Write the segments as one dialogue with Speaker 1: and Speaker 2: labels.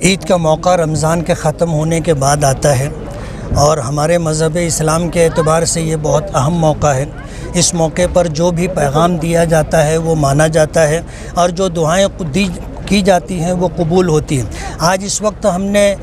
Speaker 1: عید کا موقع رمضان کے ختم ہونے کے بعد آتا ہے اور ہمارے مذہب اسلام کے اعتبار سے یہ بہت اہم موقع ہے۔ اس موقع پر جو بھی پیغام دیا جاتا ہے وہ مانا جاتا ہے اور جو دعائیں کی جاتی ہیں وہ قبول ہوتی ہیں۔ آج اس وقت ہم نے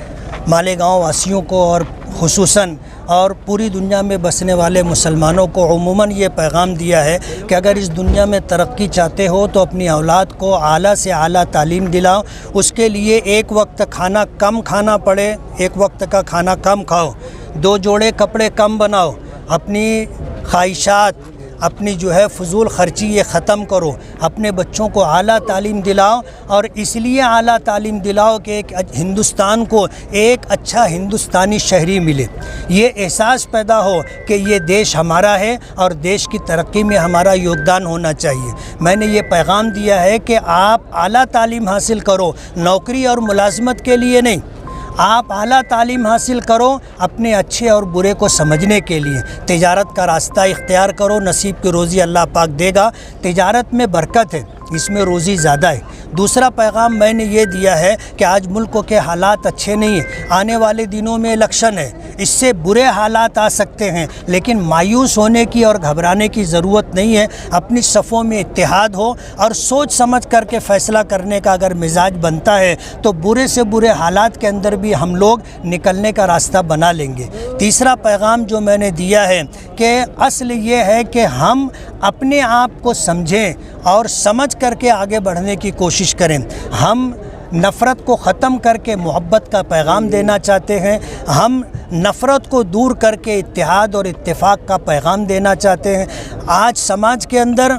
Speaker 1: مالیگاؤں واسیوں کو اور خصوصاً اور پوری دنیا میں بسنے والے مسلمانوں کو عموماً یہ پیغام دیا ہے کہ اگر اس دنیا میں ترقی چاہتے ہو تو اپنی اولاد کو اعلیٰ سے اعلیٰ تعلیم دلاؤ۔ اس کے لیے ایک وقت کھانا کم کھانا پڑے، ایک وقت کا کھانا کم کھاؤ، 2 جوڑے کپڑے کم بناؤ، اپنی خواہشات، اپنی فضول خرچی یہ ختم کرو، اپنے بچوں کو اعلیٰ تعلیم دلاؤ اور اس لیے اعلیٰ تعلیم دلاؤ کہ ایک ہندوستان کو ایک اچھا ہندوستانی شہری ملے، یہ احساس پیدا ہو کہ یہ دیش ہمارا ہے اور دیش کی ترقی میں ہمارا یوگدان ہونا چاہیے۔ میں نے یہ پیغام دیا ہے کہ آپ اعلیٰ تعلیم حاصل کرو، نوکری اور ملازمت کے لیے نہیں، آپ اعلیٰ تعلیم حاصل کرو اپنے اچھے اور برے کو سمجھنے کے لیے۔ تجارت کا راستہ اختیار کرو، نصیب کی روزی اللہ پاک دے گا۔ تجارت میں برکت ہے، اس میں روزی زیادہ ہے۔ دوسرا پیغام میں نے یہ دیا ہے کہ آج ملک کے حالات اچھے نہیں ہیں، آنے والے دنوں میں الیکشن ہے، اس سے برے حالات آ سکتے ہیں، لیکن مایوس ہونے کی اور گھبرانے کی ضرورت نہیں ہے۔ اپنی صفوں میں اتحاد ہو اور سوچ سمجھ کر کے فیصلہ کرنے کا اگر مزاج بنتا ہے تو برے سے برے حالات کے اندر بھی ہم لوگ نکلنے کا راستہ بنا لیں گے۔ تیسرا پیغام جو میں نے دیا ہے کہ اصل یہ ہے کہ ہم اپنے آپ کو سمجھیں اور سمجھ کر کے آگے بڑھنے کی کوشش کریں۔ ہم نفرت کو ختم کر کے محبت کا پیغام دینا چاہتے ہیں، ہم نفرت کو دور کر کے اتحاد اور اتفاق کا پیغام دینا چاہتے ہیں۔ آج سماج کے اندر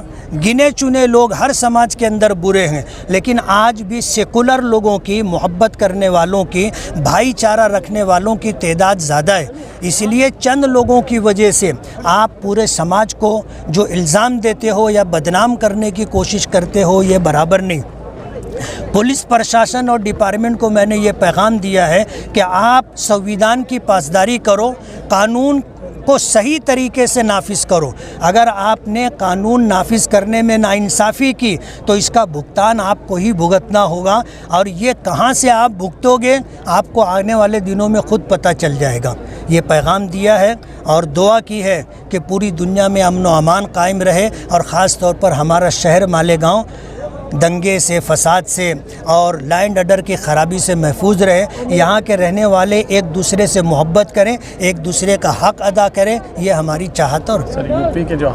Speaker 1: گنے چنے لوگ ہر سماج کے اندر برے ہیں، لیکن آج بھی سیکولر لوگوں کی، محبت کرنے والوں کی، بھائی چارہ رکھنے والوں کی تعداد زیادہ ہے۔ اس لیے چند لوگوں کی وجہ سے آپ پورے سماج کو جو الزام دیتے ہو یا بدنام کرنے کی کوشش کرتے ہو یہ برابر نہیں۔ پولیس پرشاسن اور ڈپارٹمنٹ کو میں نے یہ پیغام دیا ہے کہ آپ سنویدھان کی پاسداری کرو، قانون کو صحیح طریقے سے نافذ کرو۔ اگر آپ نے قانون نافذ کرنے میں ناانصافی کی تو اس کا بھگتان آپ کو ہی بھگتنا ہوگا، اور یہ کہاں سے آپ بھگتو گے آپ کو آنے والے دنوں میں خود پتہ چل جائے گا۔ یہ پیغام دیا ہے اور دعا کی ہے کہ پوری دنیا میں امن و امان قائم رہے اور خاص طور پر ہمارا شہر مالیگاؤں دنگے سے، فساد سے اور لائن آرڈر کی خرابی سے محفوظ رہے۔ یہاں کے رہنے والے ایک دوسرے سے محبت کریں، ایک دوسرے کا حق ادا کریں، یہ ہماری چاہت اور
Speaker 2: یو پی کے جو